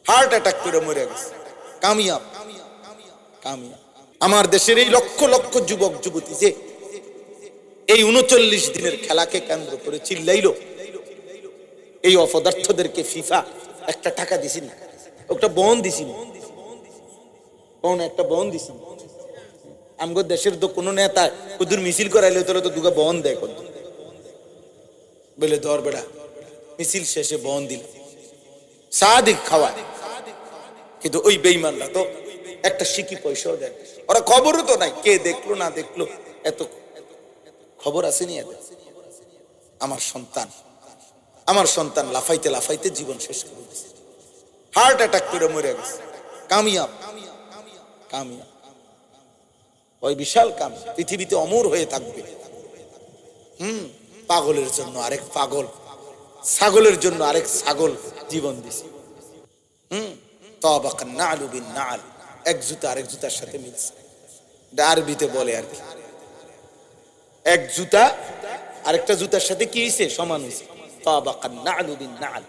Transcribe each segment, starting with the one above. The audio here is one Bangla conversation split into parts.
হার্ট অ্যাটাক করে মরে গেছে। কামিয়াব কামিয়াব। আমার দেশের এই লক্ষ লক্ষ যুবক যুবতী যে এই ৩৯ দিনের খেলাকে কেন্দ্র করে চিল্লাইলো, এই অপদার্থদেরকে ফিফা একটা টাকা দিছি না, একটা বন দিছি না, কোন একটা বন দিছি। আমগো দেশের তো কোনো নেতা কুদুর মিছিল করাইলে তোরা তো দুগা বন দেয় কত বলে ধর বেড়া মিছিল শেষে বন দিল সাদিক খাওয়ায়, কিন্তু ওই বেঈমানরা তো একটা সিকি পয়সাও দেয়। ওরা খবরও তো নাই কে দেখলো না দেখলো, এত খবর আসেনি এদের। আমার সন্তান লাফাইতে লাফাইতে জীবন শেষ করে দিয়েছে, হার্ট অ্যাটাক করে মরে গেছে। কামিয়াব কামিয়াব, ওই বিশাল কাম পৃথিবীতে অমর হয়ে থাকবে। পাগলের জন্য আরেক পাগল, ছাগলের জন্য আরেক ছাগল জীবন দিছে। তাবাকান নালু বিন নাল, এক জুতা আরেক জুতার সাথে মিলছে। আরবিতে বলে আর কি, এক জুতা আরেকটা জুতার সাথে কি হইছে? সমান হইছে। তাবাকান নালু বিন নাল,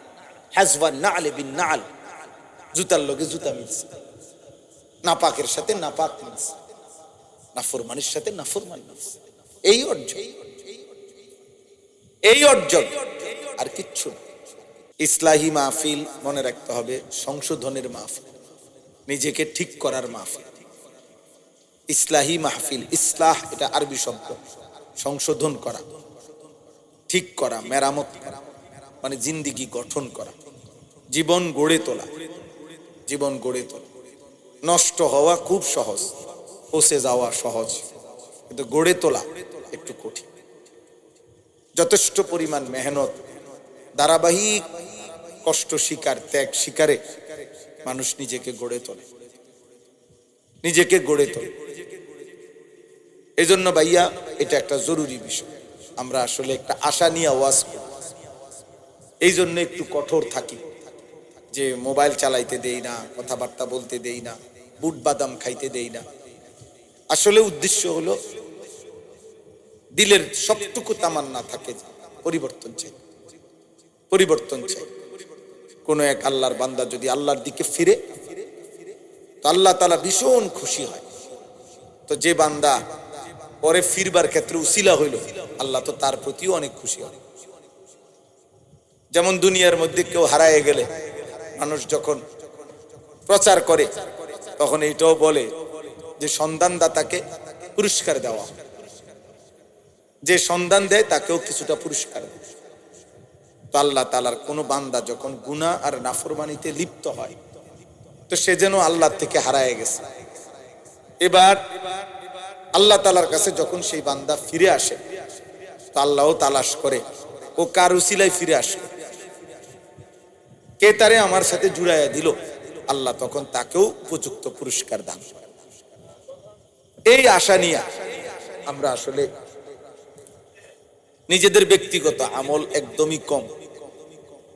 হাজওয়ান নাল বিন নাল, জুতার লগে জুতা মিলছে, নাপাকের সাথে নাপাক মিলছে, নাফরমানের সাথে নাফরমান মিলছে। এই অর্জন, এই অর্জন, আর কিচ্ছু না। ইসলাহি মাহফিল মনে রাখতে হবে, সংশোধনের মাহফিল, নিজেকে ঠিক করার মাহফিল। ইসলাহি মাহফিল, ইসলাহ এটা আরবি শব্দ, সংশোধন করা, ঠিক করা, মেরামত করা, মানে জিন্দিগি গঠন করা, জীবন গড়ে তোলা, জীবন গড়ে তোলা। নষ্ট হওয়া খুব সহজ, পচে যাওয়া সহজ, কিন্তু গড়ে তোলা একটু কঠিন। যথেষ্ট পরিমাণ মেহনত, ধারাবাহিক কষ্ট স্বীকার, ত্যাগ স্বীকারে মানুষ নিজেকে গড়ে তোলে, নিজেকে গড়ে তোলে। এই জন্য ভাইয়া এটা একটা জরুরি বিষয়। আমরা আসলে একটা আশা নিয়ে ওয়াজ করি, এই জন্য একটু কঠোর থাকি, যে মোবাইল চালাইতে দেই না, কথাবার্তা বলতে দেই না, বুট বাদাম খাইতে দেই না। আসলে উদ্দেশ্য হলো দিলের সবটুকু তামান্না থাকে পরিবর্তন চাই, পরিবর্তন চাই। কোন এক আল্লাহর বান্দা যদি আল্লাহর দিকে ফিরে তো আল্লাহ তাআলা ভীষণ খুশি হয়। তো যে বান্দা পরে ফিরবার ক্ষেত্রে উসিলা হইল, আল্লাহ তো তার প্রতিও অনেক খুশি হয়। যেমন দুনিয়ার মধ্যে কেউ হারায় গেলে মানুষ যখন প্রচার করে তখন এইটাও বলে যে সন্ধানদাতাকে পুরস্কার দেওয়া, যে সন্ধান দেয় তাকেও কিছুটা পুরস্কার দেয়। তো আল্লাহ তাআলার কোন বান্দা যখন গুনাহ আর নাফরমানিতে লিপ্ত হয় তো সে যেন আল্লাহ থেকে হারায় গেছে। এবার আল্লাহ তাআলার কাছে যখন সেই বান্দা ফিরে আসে তো আল্লাহও তালাশ করে ও কার উসিলায় ফিরে আসে, কে তারে আমার সাথে জুড়াইয়া দিল, আল্লাহ তখন তাকেও উপযুক্ত পুরস্কার দান। এই আশা নিয়ে আমরা আসলে নিজেদের ব্যক্তিগত আমল একদমই কম,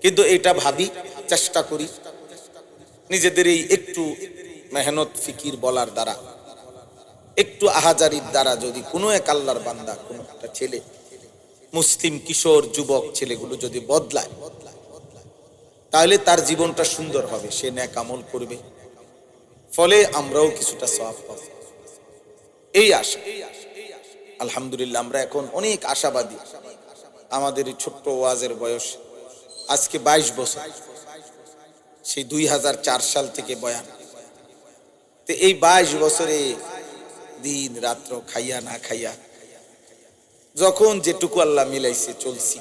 কিন্তু এটা ভাবি, চেষ্টা করি নিজেদের এই একটু মেহনত ফিকির বলার দ্বারা, একটু আহাজারির দ্বারা যদি কোনো এক আল্লাহর বান্দা, কোনো একটা ছেলে, মুসলিম কিশোর যুবক ছেলেগুলো যদি বদলায় তাহলে তার জীবনটা সুন্দর হবে, সে নেক আমল করবে, ফলে আমরাও কিছুটা সওয়াব পাবো। এই আশা, আলহামদুলিল্লাহ আমরা এখন অনেক আশাবাদী। আমাদের এই ছোট্ট ওয়াজের বয়স আজকে 22 বছর, সেই 2004 সাল থেকে বয়ান। তো এই 22 বছরে দিন রাত্র খাইয়া না খাইয়া যখন যেটুকু আল্লাহ মিলাইছে চলছি,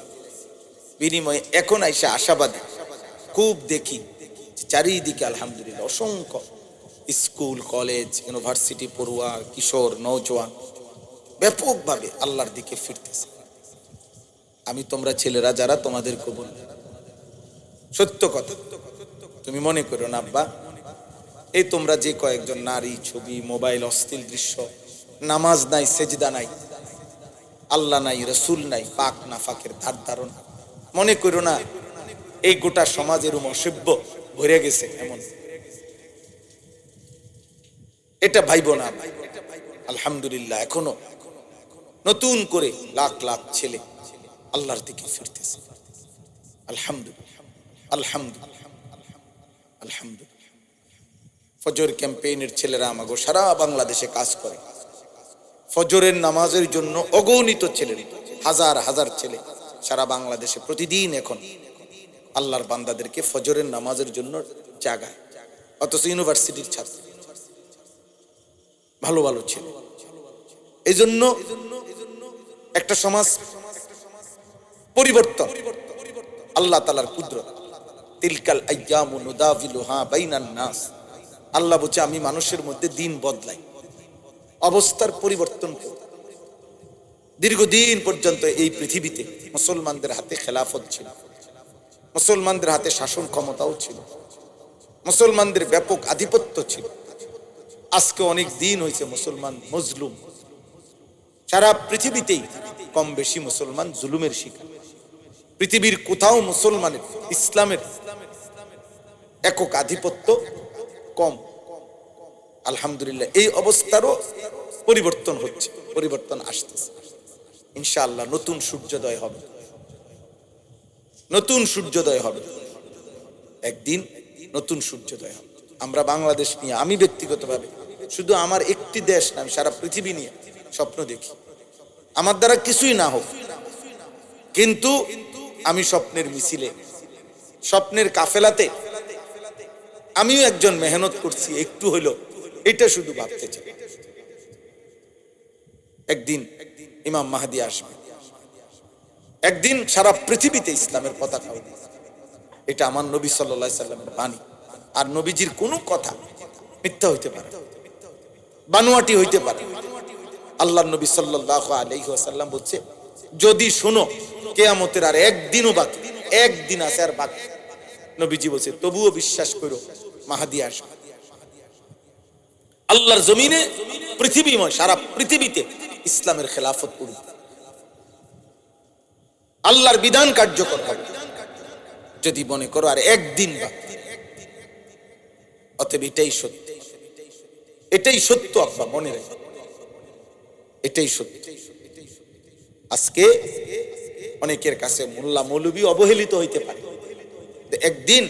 বিনিময়ে এখন আইসা আশাবাদী খুব দেখি চারিদিকে আলহামদুলিল্লাহ অসংখ্য স্কুল কলেজ ইউনিভার্সিটি পড়ুয়া কিশোর নওজোয়ান ব্যাপকভাবে আল্লাহর দিকে ফিরতেছে। আমি তোমরা ছেলেরা যারা তোমাদেরকে বলি সত্য কথা, তুমি মনে করো না আব্বা এই তোমরা যে কয়েকজন নারী, ছবি, মোবাইল, অশ্লীল দৃশ্য, নামাজ নাই, সেজদা নাই, আল্লাহ নাই, রসুল নাই, পাক নাফাকের ধার ধারণা, মনে করো না এই গোটা সমাজের অসভ্য ভরে গেছে এমন, এটা ভাইব না। আলহামদুলিল্লাহ এখনো নতুন করে লাখ লাখ ছেলে আল্লাহর দিকে ফিরতেছে। আলহামদুলিল্লাহ আলহামদুলিল্লাহ। আলহামদুলিল্লাহ। ফজর ক্যাম্পেইনের ছেলেরা আমাগো সারা বাংলাদেশে কাজ করে। ফজরের নামাজের জন্য অগণিত ছেলে, হাজার হাজার ছেলে সারা বাংলাদেশে প্রতিদিন এখন আল্লাহর বান্দাদেরকে ফজরের নামাজের জন্য জাগায়। অথচ ইউনিভার্সিটির ছাত্র, ভালো ভালো ছেলে। এই জন্য একটা সমাজ পরিবর্তন আল্লাহ তাআলার কুদরত। তিলকাল আইয়ামু নুদাবিলুহা বাইনান নাস। আল্লাহ বলছে আমি মানুষের মধ্যে দিন বদলাই, অবস্থার পরিবর্তন করি। দীর্ঘদিন পর্যন্ত এই পৃথিবীতে মুসলমানদের হাতে খেলাফত ছিল, মুসলমানদের হাতে শাসন ক্ষমতাও ছিল, মুসলমানদের ব্যাপক আধিপত্য ছিল। আজকে অনেক দিন হয়েছে মুসলমান মজলুম। সারা পৃথিবীতেই কম বেশি মুসলমান জুলুমের শিকার। পৃথিবীর কোথাও মুসলমানের, ইসলামের একক আধিপত্য কম। আলহামদুলিল্লাহ, এই অবস্থারও পরিবর্তন হচ্ছে, পরিবর্তন আসতেছে। ইনশাআল্লাহ নতুন সূর্যোদয় হবে, নতুন সূর্যোদয় হবে, একদিন নতুন সূর্যোদয় হবে। আমরা বাংলাদেশ নিয়ে, আমি ব্যক্তিগতভাবে শুধু আমার একটি দেশ না, আমি সারা পৃথিবী নিয়ে স্বপ্ন দেখি। আমার দ্বারা কিছুই না হোক, কিন্তু আমি স্বপ্নের মিছিলে, স্বপ্নের কাফেলাতে আমিও একজন মেহনত করছি, একটু হইলো এটা শুধু ভাবতে চাই। একদিন ইমাম মাহদী আসবে, একদিন সারা পৃথিবীতে ইসলামের পতাকা উঠবে। এটা আমার নবী সাল্লাল্লাহু আলাইহি সাল্লামের বাণী। আর নবীজির কোনো কথা মিথ্যা হইতে পারে, বানোয়াটি হইতে পারে। আল্লাহর নবী সাল্লাল্লাহু আলাইহি ওয়াসাল্লাম বলছে, যদি শোনো কিয়ামতের আর একদিনও বাকি, একদিন আছে আর বাকি, নবীজি বলছে তবুও বিশ্বাস করো মাহদী আসবে। আল্লাহর জমিনে, পৃথিবীময় সারা পৃথিবীতে ইসলামের খেলাফত করবে, আল্লাহর বিধান কার্যকর হবে। যদি মনে করো আর একদিন বাকি, অতএব এটাই সত্য, এটাই সত্য। আব্বা মনে রাখো, এটাই সত্য। আজকে অনেকের কাছে মোল্লা মৌলবী অবহেলিত হইতে পারে, একদিন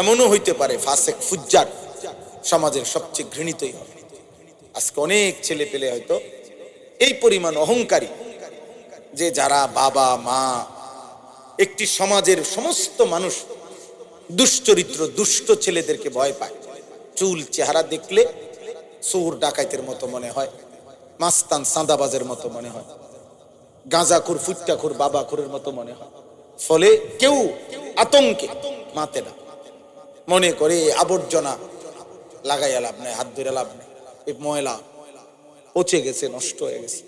এমনও হইতে পারে ফাসেক ফুজ্জার সমাজের সবচেয়ে ঘৃণিতই হবে। আজকে অনেক ছেলে পেলে হয়তো এই পরিমাণ অহংকারী যে যারা বাবা মা, একটি সমাজের সমস্ত মানুষ দুশ্চরিত্র দুষ্ট ছেলেদেরকে ভয় পায়। চুল চেহারা দেখলে চোর ডাকাইতের মতো মনে হয়, মাস্তান সাদাবাজের মতো মনে হয়, গাঁজাখোর ফুট্টাখোর বাবাখোরের মতো মনে হয়। ফলে কেউ আতঙ্কে মাতে না, মনে করে আবর্জনা লাগাইয়া লাভ নাই, হাত ধরে লাভ নাই, এই ময়লা পচে গেছে, নষ্ট হয়ে গেছে।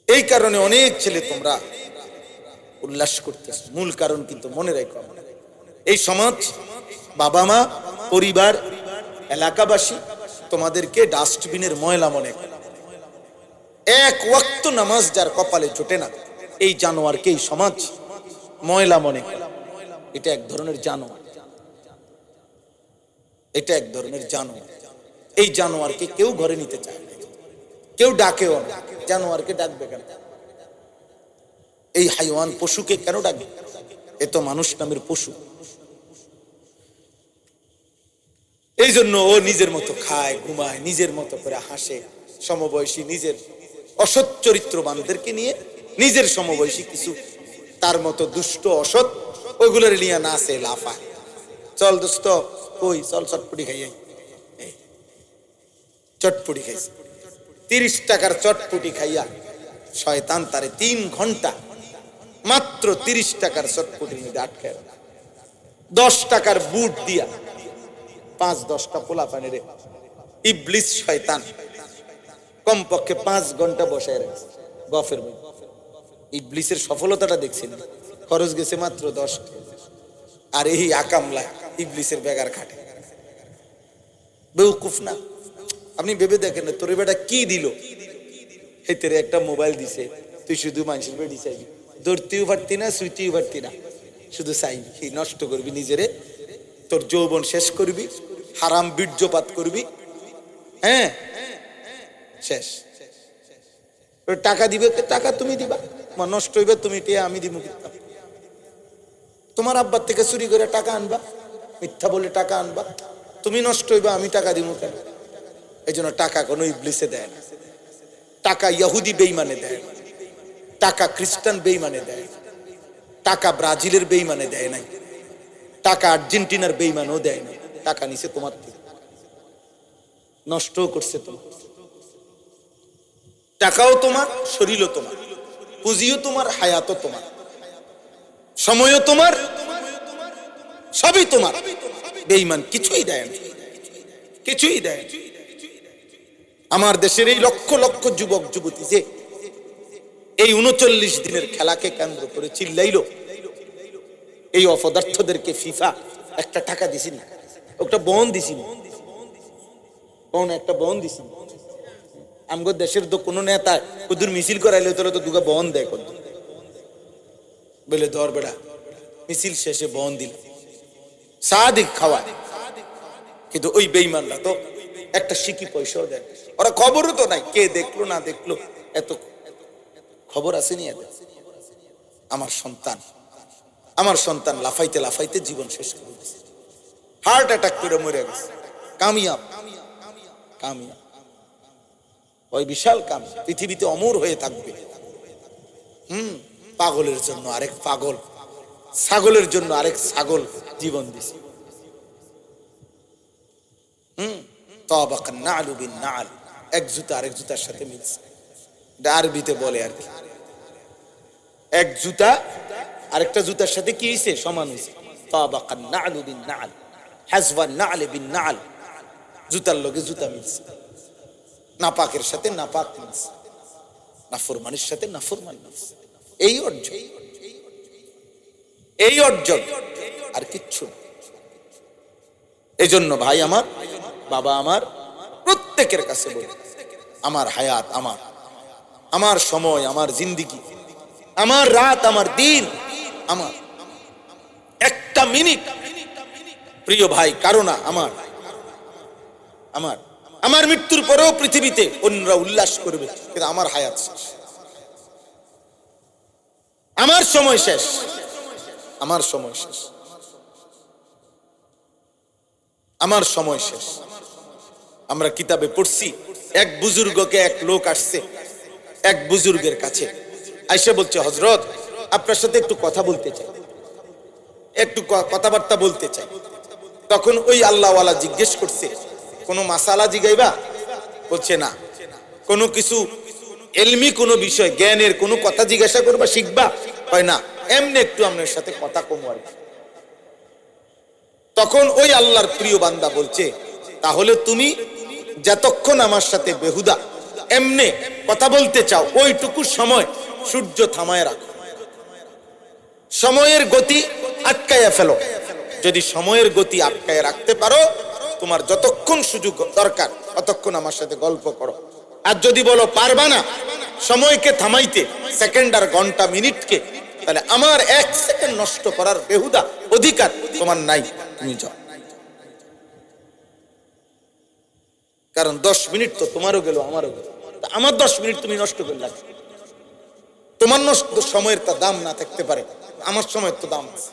এই কারণে অনেক ছেলে তোমরা উল্লাস করতেছ, মূল কারণ কিন্তু মনে রাখো, এই সমাজ, বাবা মা, পরিবার, এলাকাবাসী তোমাদেরকে ডাস্টবিনের ময়লা মনে করে। এক ওয়াক্ত নামাজ যার কপালে জোটে না, এই জানোয়ারকে এই সমাজ ময়লা মনে করে। এটা এক ধরনের জানোয়ার, এটা এক ধরনের জানোয়ার। এই জানোয়ারকে কেউ ঘরে নিতে চায় না, কেউ ডাকেও না। জানোয়ারকে ডাকবে কেন? এই হাইওয়ান পশুকে কেন ডাকবে? এ তো মানুষ নামের পশু। এই জন্য ও নিজের মতো খায়, ঘুমায়, নিজের মতো করে হাসে। সমবয়সী নিজের অসৎ চরিত্রবানদেরকে নিয়ে, নিজের সমবয়সী কিছু তার মতো দুষ্ট অসৎ ওইগুলোর নিয়ে নাচে, লাফায়। চল দোস্ত, কই চল চটপটি খাই। চটপটি খাইছে, 30 টাকার চটপটি খাইয়া শয়তান তারে 3 ঘন্টা মাত্র 30 টাকার চটপটির মধ্যে আটকায়। 10 টাকার বুট দিয়া 5-10টা পোলা পানিরে ইবলিস শয়তান কমপক্ষে 5 ঘন্টা বসায় রাখছে গফের মধ্যে। ইবলিসের সফলতাটা দেখছেন, খরচ গেছে মাত্র 10 টাকা। আর এই আকামলা ইবলিসের বেগার খাটে। বেউকুফ না? আপনি ভেবে দেখেন, তোর বেটা কি দিল? হেতেরে একটা মোবাইল দিছে, তুই শুধু মানুষের বেড়ি চাইবি, ধরতেও পারতি না, সুইতেও পারতি না, শুধু চাইবি, নষ্ট করবি নিজেরে, তোর যৌবন শেষ করবি, হারাম বীর্যপাত করবি, হ্যাঁ শেষ। টাকা দিবে, টাকা তুমি দিবা, নষ্ট হইবে তুমি, আমি দিব। তোমার আব্বার থেকে চুরি করে টাকা আনবা, মিথ্যা বলে টাকা আনবা, তুমি নষ্ট হইবা, আমি টাকা দিব কেন? এই জন্য টাকা কোনো ইবলিসে দেয় না, টাকা ইহুদি বেঈমানে দেয় না, টাকা খ্রিস্টান বেঈমানে দেয়, টাকা ব্রাজিলের বেঈমানে দেয় নাই, টাকা আর্জেন্টিনার বেঈমানও দেয় না। টাকা নিছে তোমার থেকে, নষ্টও করছে তোমার। টাকাও তোমার, শরীরও তোমার, পুঁজিও তোমার, হায়াতও তোমার, সময়ও তোমার, সবই তোমার। বেঈমান কিছুই দেয় না, কিছুই দেয় না। আমার দেশের এই লক্ষ লক্ষ যুবক যুবতী যে এই 39 দিনের খেলাকে কেন্দ্র করে চিল্লাইলো, এই অপদার্থদেরকে ফিফা একটা টাকা দিছি না, একটা বন দিছি না, একটা বন দিছি। আমগো দেশের তো কোনো নেতা কুদুর মিছিল করাইলে তোরা তো দুগা বন দেয় কত বলে, ধর বেড়া মিছিল শেষে বন দিল, সাদিক খাওয়া। কিন্তু ওই বেঈমানরা তো একটা সিকি পয়সাও দেয়, ওরা খবরও তো নাই, কে দেখলো না দেখলো এত খবর আসেনি এদের। আমার সন্তান লাফাইতে লাফাইতে জীবন শেষ করে দিয়েছে, হার্ট অ্যাটাক করে মরে গেছে। কামিয়াব, কামিয়াব, ওই বিশাল কাম পৃথিবীতে অমর হয়ে থাকবে। পাগলের জন্য আরেক পাগল, ছাগলের জন্য আরেক ছাগল জীবন দিছে। এক জুতা আরেক জুতার সাথে মিলছে, আরবিতে বলে আর কি, এক জুতা আরেকটা জুতার সাথে কি হয়েছে, সমান হয়েছে। জুতার লগে জুতা মিলছে, নাপাকের সাথে নাপাক মিলছে, নাফরমানের সাথে নাফরমান মিলছে। এই অর্জন, এই অর্জন, আর কিচ্ছু না। এই জন্য ভাই আমার, বাবা আমার, প্রত্যেকের কাছে বলি, আমার হায়াত, আমার সময়, আমার জিন্দিগি, আমার রাত, আমার দিন, আমার একটা মিনিট প্রিয় ভাই কারো না আমার। আমার মৃত্যুর পরেও পৃথিবীতে অন্যরা উল্লাস করবে, কিন্তু আমার হায়াত শেষ, আমার সময় শেষ, আমার সময় শেষ, আমার সময় শেষ। আমরা কিতাবে পড়ছি, এক বুজুর্গকে এক লোক আসছে এক বুজুর্গের কাছে, আইসা বলছে, হযরত আপনার সাথে একটু কথা বলতে চাই, একটু কথাবার্তা বলতে চাই। তখন ওই আল্লাহওয়ালা জিজ্ঞেস করছে, কোনো মাসালা জিগাইবা? বলছে না। কোনো কিছু এলমি কোনো বিষয়, জ্ঞানের কোনো কথা জিজ্ঞাসা করবা, শিখবা? হয় না, এমনি একটু আপনার সাথে কথা কম আর কি। তখন ওই আল্লাহর প্রিয় বান্দা বলছে, তাহলে তুমি যতক্ষণ আমার সাথে বেহুদা এমনে কথা বলতে চাও, ওইটুকু সময় সূর্য থামায় রাখো, সময়ের গতি আটকায়া ফেলো। যদি সময়ের গতি আটকায় রাখতে পারো, তোমার যতক্ষণ সুযোগ দরকার ততক্ষণ আমার সাথে গল্প করো। আর যদি বলো পারবা না সময়কে থামাইতে, সেকেন্ড আর ঘন্টা মিনিটকে, তাহলে আমার 1 সেকেন্ড নষ্ট করার বেহুদা অধিকার তোমার নাই, তুমি যাও। কারণ 10 মিনিট তো তোমারও গেল, আমারও গেল, আমার 10 মিনিট তুমি নষ্ট করলে, তোমার নষ্ট সময়ের তা দাম না থাকতে পারে, আমার সময়ের তো দাম আছে,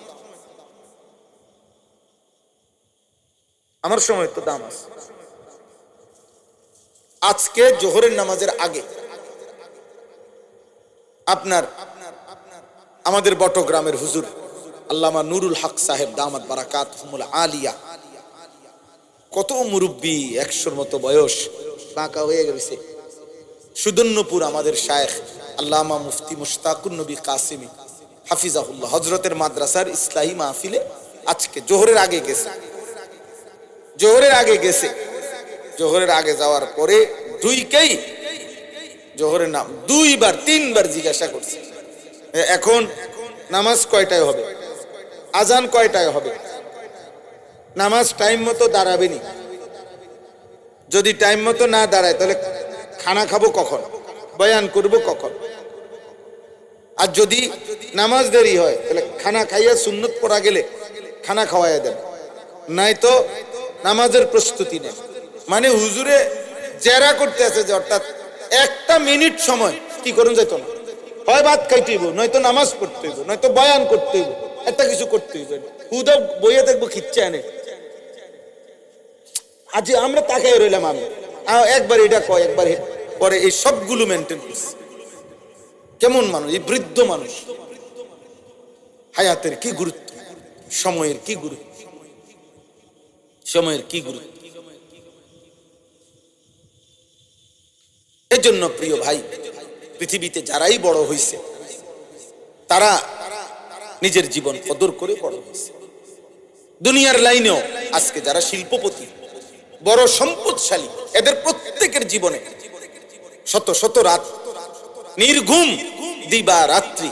আমার সময়ের তো দাম আছে। আজকে জোহরের নামাজের আগে আপনার আমাদের বটগ্রামের হুজুর আল্লামা নুরুল হক সাহেব দামাত বারাকাতুহুমুল আলিয়া, কত মুরব্বী, 100-র মতো বয়স, বাঁকা হয়ে গেছে। সুদন্যপুর আমাদের শায়েখ আল্লামা মুফতি মুশতাকুন নবী কাসিমি হাফিজাহুল্লাহ হযরতের মাদ্রাসার ইসলাহি মাহফিলে আজকে জোহরের আগে গেছে। জোহরের আগে যাওয়ার পরে দুইকেই জোহরের নাম 2বার 3বার জিজ্ঞাসা করছে, এখন নামাজ কয়টায় হবে, আজান কয়টায় হবে, নামাজ টাইম মতো দাঁড়াবে নি, যদি টাইম মতো না দাঁড়ায় তাহলে খানা খাবো কখন, বয়ান করব কখন, আর যদি নামাজ দেরি হয় তাহলে খানা খাইয়া সুন্নত পড়া গেলে খানা খাওয়াইয়া দেন, নাই তো নামাজের প্রস্তুতি নেন। মানে হুজুরে জেরা করতে আছে যে অর্থাৎ একটা মিনিট সময় কি করুন যেত না, হয় ভাত খাইতে হইব, নয়তো নামাজ পড়তে হইব, নয়তো বয়ান করতে হইব, একটা কিছু করতে হইব। হুদা বইয়ে দেখবো খিচ্ছে আনে আজ আমরা তাকাই রইলাম, আমি একবার এটা কয় একবার পরে এই সবগুলো মেনটেন করছি। কেমন মানুষ এই বৃদ্ধ মানুষ, হায়াতের কি গুরুত্ব, সময়ের কি গুরুত্ব, সময়ের কি গুরুত্ব। এজন্য প্রিয় ভাই, পৃথিবীতে যারাই বড় হয়েছে তারা নিজের জীবন কদর করে বড় হয়েছে। দুনিয়ার লাইনেও আজকে যারা শিল্পপতি, বড় সম্পদশালী, এদের প্রত্যেকের জীবনে শত শত রাত নির্ঘুম দিবা রাত্রি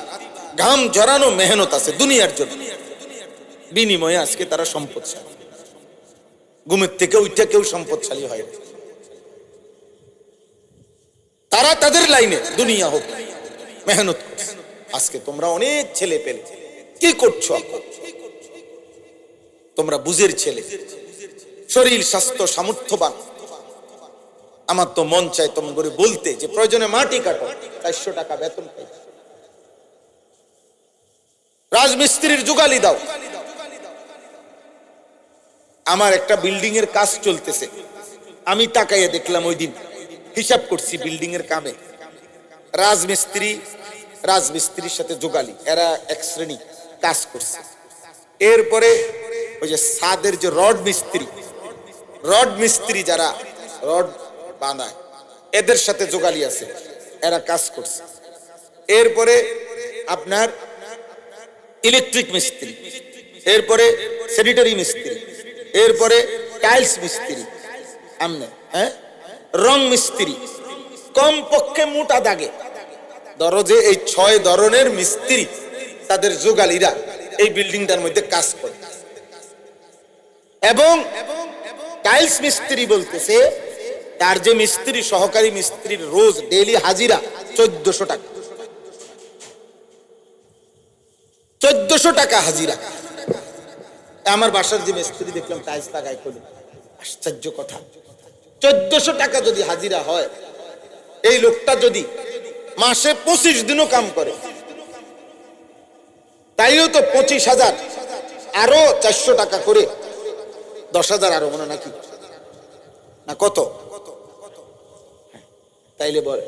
ঘাম ঝরানো মেহনত আছে দুনিয়ার জন্য, বিনিময়ে আজকে তারা সম্পদশালী। ঘুমের থেকে উঠে কেউ সম্পদশালী হয় না। তারা তাদের লাইনে দুনিয়া হোক মেহনত করছে। আজকে তোমরা অনেক ছেলে পেলে কি করছো? তোমরা বুঝের ছেলে, শরীর স্বাস্থ্য সামর্থ্যবান। আমার তো মন চায় তোমাকে বলতে যে প্রয়োজনে মাটি কাটো, 400 টাকা বেতন পাই, রাজমিস্ত্রির জুগালি দাও। আমার একটা বিল্ডিং এর কাজ চলতেছে, আমি তাকাইয়া দেখলাম, ওই দিন হিসাব করছি বিল্ডিং এর কামে রাজমিস্ত্রির সাথে জোগালি, এরা এক শ্রেণী কাজ করছে। এরপরে ওই যে ছাদের যে রড মিস্ত্রি যারা রড বাঁধায়, এদের সাথে জোগালি আছে, এরা কাজ করছে। এরপরে আপনার ইলেকট্রিক মিস্ত্রি, এরপরে স্যানিটারি মিস্ত্রি, এরপরে টাইলস মিস্ত্রি, আমনে রং মিস্ত্রি, কমপক্ষে মোটা দাগে ধরো যে এই 6 ধরনের মিস্ত্রি, তাদের জোগালিরা এই বিল্ডিংটার মধ্যে কাজ করে। এবং টাইলস মিস্ত্রি বলতেছে তার যে মিস্ত্রি, সহকারী মিস্ত্রির রোজ ডেইলি হাজিরা 1400 টাকা, 1400 টাকা হাজিরা। আমার বাসার যে মিস্ত্রি দেখলাম টাইলস লাগাই করলো, আশ্চর্য কথা, 1400 টাকা যদি হাজিরা হয়, এই লোকটা যদি মাসে 25 দিনও কাম করে, তাইও তো 25,000, আরো 400 টাকা করে 10,000, আরো মনে নাকি না কত, তাইলে বলে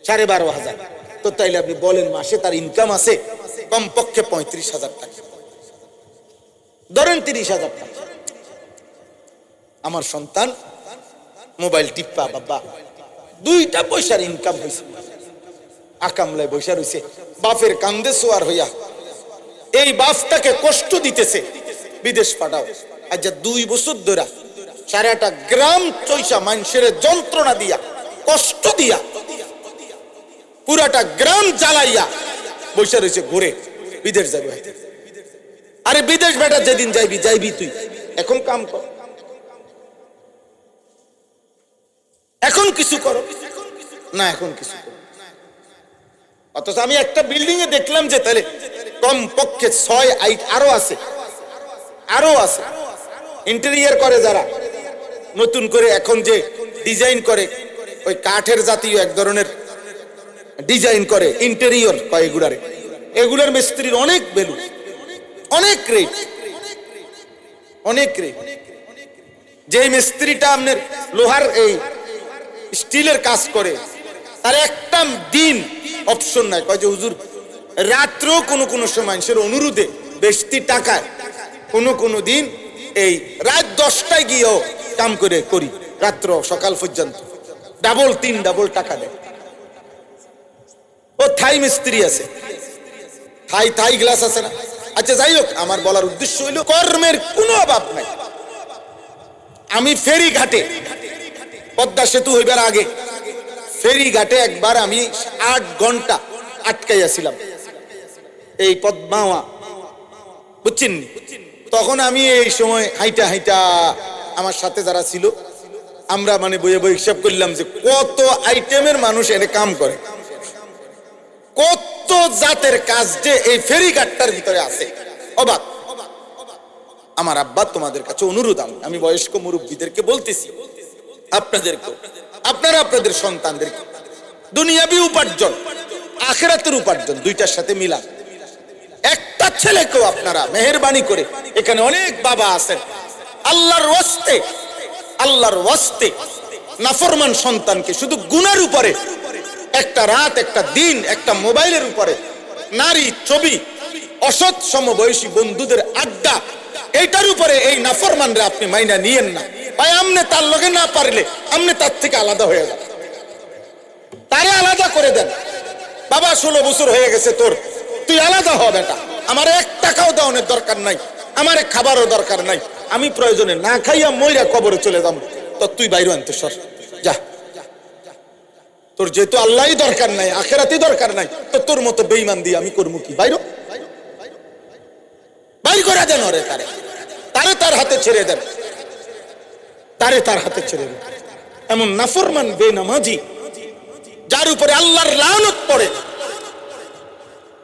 12,500। তো তাইলে আপনি বলেন মাসে তার ইনকাম আছে কমপক্ষে 35,000 টাকা, ধরেন 30,000 টাকা। আমার সন্তান মোবাইল টিপ্পা বাবা 2টা পয়সার ইনকাম হয়েছে, আকামলায় বৈশা রয়েছে, বাপের কান্দে সোয়ার হইয়া এই বাপটাকে কষ্ট দিতেছে, বিদেশ পাঠাও। আজ 2 বছর ধরে সারাটা গ্রাম চৈসা মানুষের যন্ত্রণা দিয়া, কষ্ট দিয়া, পুরাটা গ্রাম জ্বালাইয়া বৈশা রয়েছে, ঘুরে বিদেশ যাবে। আরে বিদেশ বেটা যেদিন যাইবি তুই এখন কাম কর, এখন কিছু করো না, এখন কিছু করো। অথচ আমি একটা বিল্ডিং এ দেখলাম যে তাহলে কমপক্ষে 6-8 আরো আছে ইন্টেরিয়র করে, যারা নতুন করে এখন যে ডিজাইন করে, ওই কাঠের জাতীয় এক ধরনের ডিজাইন করে ইন্টেরিয়র কয়, এগুলার মিস্ত্রির অনেক ভ্যালু, অনেক রেট। যে মিস্ত্রিটা আপনার লোহার এই স্টিলের কাজ করে, তার একটা দিন অপশন নাই, কয় যে হুজুর রাত্রেও কোনো সময় মানুষের অনুরোধে বেশি টাকায় কোনো দিন এই রাত 10টায় গিয়েও কাম করি, রাত্র সকাল পর্যন্ত ডাবল টাকা দেয়। ও থাই মিস্ত্রি আছে, থাই গ্লাস আছে না। আচ্ছা যাই হোক, আমার বলার উদ্দেশ্য হইল কর্মের কোনো অভাব নাই। আমি ফেরিঘাটে, পদ্মা সেতু হইবার আগে ফেরিঘাটে একবার আমি 8 ঘন্টা আটকাইয়াছিলাম, এই পদ্মাওয়া, বুঝছেন। তখন আমি এই সময় হাইটা আমার সাথে যারা ছিল, আমরা মানে বইয়ে হিসাব করলাম যে কত আইটেমের মানুষ এনে কাম করে, কত জাতের কাজ যে এই ফেরিঘাটটার ভিতরে আছে, অবাক। আমার আব্বা তোমাদের কাছে অনুরোধ, আমি বয়স্ক মুরব্বীদেরকে বলতেছি, আপনাদের সন্তানদেরকে দুনিয়াবি উপার্জন, আখিরাতের উপার্জন, দুইটার সাথে মিলান। একটা ছেলেকেও আপনারা মেহেরবানি করে, এখানে অনেক বাবা আছেন, আল্লাহর ওয়াস্তে আল্লাহর ওয়াস্তে নাফরমান সন্তানকে শুধু গুনার উপরে, একটা রাত, একটা দিন, একটা মোবাইলের উপরে, নারী, ছবি, অসৎ সমবয়সী বন্ধুদের আড্ডা, এইটার উপরে এই নাফরমানরা আপনি মাইনা নিয়েন না ভাই। আমনে তার লগে না পারলে আমনে তার থেকে আলাদা হয়ে যান, তারে আলাদা করে দেন। বাবা 16 বছর হয়ে গেছে তোর, তুই আলাদা হ বেটা, আমার 1 টাকাও দেওয়ানোর দরকার নাই, আমার খাবারও দরকার নাই, আমি প্রয়োজনে না খাইয়া মইরা কবরে চলে যাবো, তো তুই বাইরে আনতে সর যা। তোর যেহেতু আল্লাহই দরকার নাই, আখেরাতই দরকার নাই, তো তোর মতো বেঈমান দিয়ে আমি করবো কি? বাইরে বাইর করে দেন ওরে, তারে তার হাতে ছেড়ে দেন, তারে তার হাতে ছেড়ে দেন। এমন নাফরমান বেনামাজি যার উপরে আল্লাহর লানত পড়ে,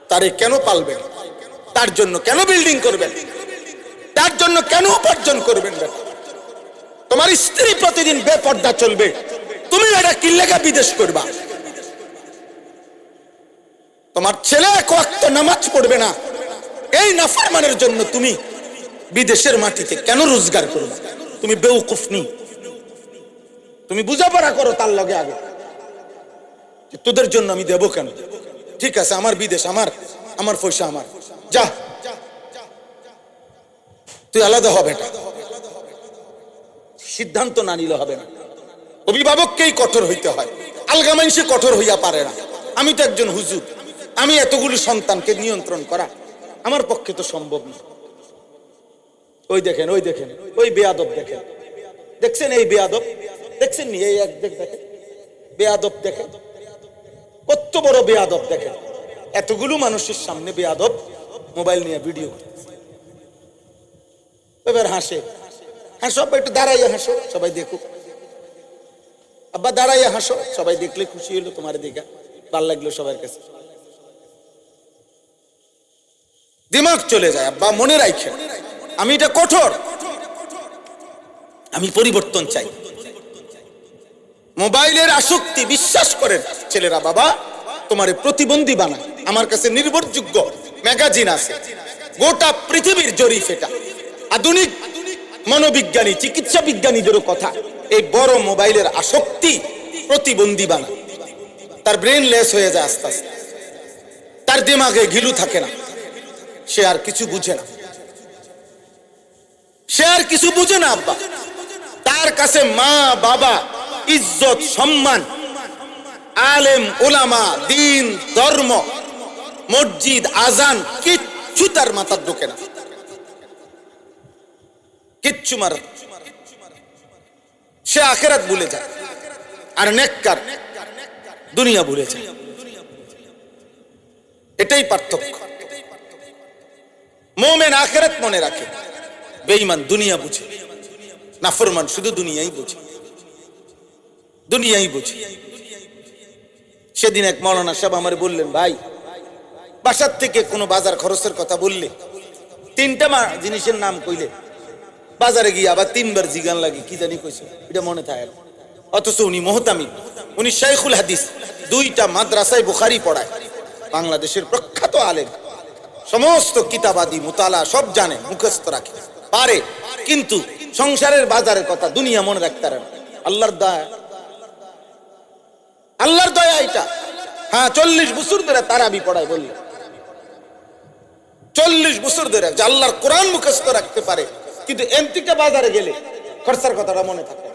তারে কেন পালবেন? তার জন্য কেন বিল্ডিং করবেন? তার জন্য কেন উপার্জন করবেন? তোমার স্ত্রী প্রতিদিন বেপর্দা চলবে, তুমি এটা কি লেগা বিদেশ করবা? তোমার ছেলে 1 ওয়াক্ত নামাজ পড়বে না, এই নাফরমানের জন্য তুমি বিদেশের মাটিতে কেন রোজগার করবে? তুমি বেউকুফ নি, তুমি বুঝাপড়া করো তার লগে আগে, তোদের জন্য আমি দেব কেন? ঠিক আছে, আমার বিদেশ, আমার পয়সা আমার, যা তুই আলাদা হবে না। সিদ্ধান্ত না নিলে হবে না, অভিভাবককেই কঠোর হইতে হয়, আলগা মানুষে কঠোর হইয়া পারে না। আমি তো একজন হুজুর, আমি এতগুলো সন্তানকে নিয়ন্ত্রণ করা আমার পক্ষে তো সম্ভব না। ওই দেখেন, ওই বেয়াদব দেখেন, দেখছেন এই বেয়াদব, দেখছেন নি এই এক দেখেন বেয়াদব, দেখেন কত বড় বেয়াদব, দেখেন এতগুলো মানুষের সামনে বেয়াদব মোবাইল নিয়ে ভিডিও করতেছে। এবার হাসে, হাসো একটু, দাঁড়াইয়া হাসো, সবাই দেখুক। আব্বা দাঁড়াইয়া হাসো, সবাই দেখলে খুশি হইলো, তোমার দেখা ভাল লাগলো সবার কাছে, দিমাগ চলে যায়। আব্বা মনে রাখেন, আমি এটা কঠোর, আমি পরিবর্তন চাই। মোবাইলের আসক্তি, বিশ্বাস করেন ছেলেরা, বাবা তোমারে প্রতিবন্ধী বানায়। আমার কাছে নির্ভরযোগ্য ম্যাগাজিন আছে, গোটা পৃথিবীর জরিপ এটা, আধুনিক মনোবিজ্ঞানী, চিকিৎসা বিজ্ঞানীদেরও কথা, এই বড় মোবাইলের আসক্তি প্রতিবন্ধী বানায়। তার ব্রেন লেস হয়ে যায় আস্তে আস্তে, তার দিমাগে ঘিলু থাকে না, সে আর কিছু বুঝে না, সে আর কিছু বুঝে না। আব্বা তার কাছে মা বাবা, ইজ্জত, সম্মান, আলেম ওলামা, দিন, ধর্ম, মসজিদ, আজান, কিচ্ছু তার মাথার ঢোকে না, কিচ্ছু মার। সে আখেরাত ভুলে যায়, আর নেককার দুনিয়া ভুলে যায়। এটাই পার্থক্য। মুমিন আখেরাত মনে রাখে, বেঈমান দুনিয়া বুঝে, নাফরমান শুধু দুনিয়াই বুঝে, দুনিয়াই বুঝে। সেদিন এক মাওলানা সাহেব আমার বললেন, ভাই বাসার থেকে কোনো বাজার খরচের কথা বললে, 3টা জিনিসের নাম কইলে বাজারে গিয়ে আবার 3বার জিগান লাগে, কি জানি কইছে, এটা মনে থাকে না। অথচ উনি মুহতামিম, উনি শাইখুল হাদিস, 2টা মাদ্রাসায় বুখারী পড়ায়, বাংলাদেশের প্রখ্যাত আলেম, সমস্ত কিতাবাদি মুতালা সব জানে, মুখস্থ রাখে পারে, কিন্তু সংসারের বাজারের কথা, দুনিয়া মনে রাখতে পারে না। আল্লাহর দয়া, আল্লাহর দয়া এটা। হ্যাঁ, 40 বছর ধরে তারাবি পড়ায়, বলল 40 বছর ধরে যে আল্লাহর কোরআন মুখস্থ রাখতে পারে, কিন্তু এমতিকা বাজারে গেলে খরচার কথাটা মনে থাকে।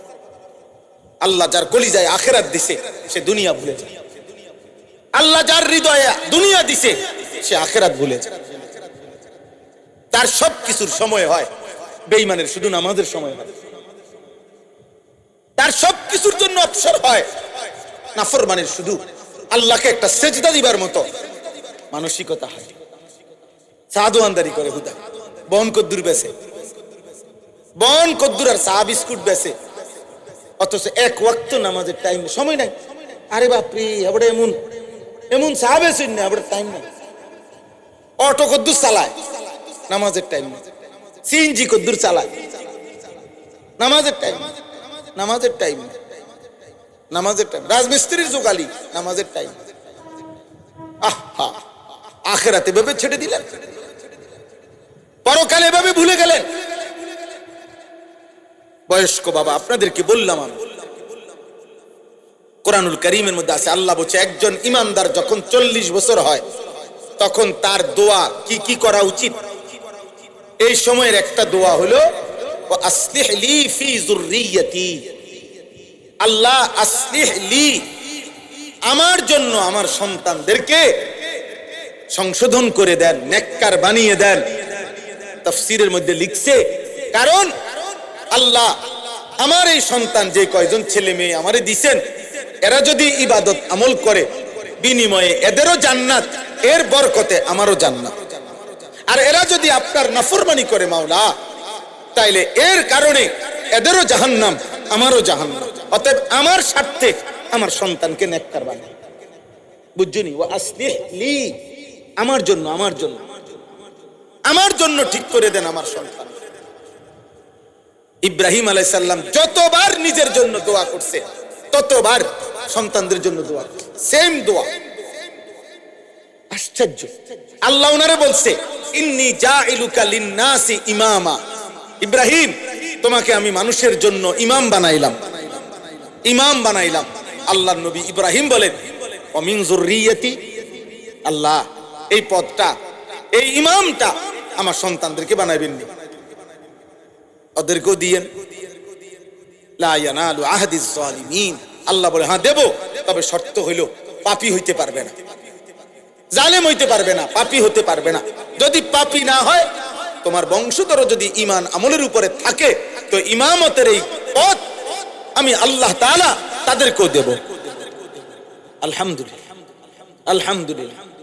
আল্লাহ যার কলিজায় আখেরাত দিছে, সে দুনিয়া ভুলে যায়। আল্লাহ যার হৃদয়ে দুনিয়া দিছে, সে আখেরাত ভুলে যায়। তার সব কিছুর সময় হয়, বেঈমানের শুধু নামাজের সময় হয়। তার সব কিছুর জন্য অবসর হয়, নাফরমানের শুধু আল্লাহকে একটা সেজদা দিবার মতো মানসিকতা হয়। সাদওয়ানদারি করে হুদা, বন কদ্দুর বেছে, বন কদ্দুর আর চা বিস্কুট বেছে, অথচ 1 ওয়াক্ত নামাজের টাইম সময় নাই। আরে বাপরে, এবারে এমন এমন চা বেছেন না, এবারে টাইম নাই। অটো কদ্দুর চালায়, নামাজের টাইম নাই। সিএনজি কদ্দুর চালায়, নামাজের টাইম, নামাজের টাইম, নামাজের টাইম। রাজমিস্ত্রির জোগালি, নামাজের টাইম। আহা, আখেরাতে ভাবে ছেড়ে দিলেন, পরকালে ভাবে ভুলে গেলেন। বয়স্ক বাবা, আপনাদেরকে বললাম আমি, কোরআনুল কারীমের মধ্যে আছে, আল্লাহ বলছে একজন ইমানদার যখন 40 বছর হয় তখন তার দোয়া কি কি করা উচিত। এই সময়ের একটা দোয়া হলো আসলিহ লি ফি যুররিয়্যতি, আল্লাহ আসলিহ লি, আমার জন্য আমার সন্তানদেরকে সংশোধন করে দেন, নেককার বানিয়ে দেন। তাফসীরের মধ্যে লিখছে, কারণ আল্লাহ আমার এই সন্তান যে কয়জন ছেলে মেয়ে আমারে দিবেন, এরা যদি ইবাদত আমল করে বিনিময়ে এদেরও জান্নাত, এর বরকতে আমারও জান্নাত। আর এরা যদি আপনার নাফরমানি করে মাওলা, তাইলে এর কারণে এদেরও জাহান্নাম, আমারও জাহান্নাম। অতএব আমার স্বার্থে আমার সন্তানকে নেককার বানাই, বুঝছনি? ওয়া আসলিহ লি, আমার জন্য, আমার জন্য, আমার জন্য ঠিক করে দেন আমার সন্তান। ইব্রাহিম আলাইহিস সালাম যতবার নিজের জন্য দোয়া করছে ততবার সন্তানদের জন্য দোয়া করছে, সেম দোয়া। আশ্চর্য, আল্লাহ ওনারে বলছে ইন্নী জাইলুকা লিন-নাসি ইমামা, ইব্রাহিম তোমাকে আমি মানুষের জন্য ইমাম বানাইলাম, ইমাম বানাইলাম। আল্লাহর নবী ইব্রাহিম বলেন ওয়া মিন যুররিয়্যতি, আল্লাহ এই পদটা, এই ইমামটা আমার সন্তানদেরকে বানাইবেন নি, ওদেরকেও দিয়েন। লা ইয়ানালু আহদিজ জালিমিন, আল্লাহ বলে হ্যাঁ দেব, তবে শর্ত হইল পাপী হইতে পারবে না, জালেম হইতে পারবে না, পাপী হতে পারবে না। যদি পাপী না হয়, তোমার বংশধর যদি ঈমান আমলের উপরে থাকে, তো ইমামতের এই পদ আমি আল্লাহ তাআলা তাদেরকেও দেব। আলহামদুলিল্লাহ, আলহামদুলিল্লাহ।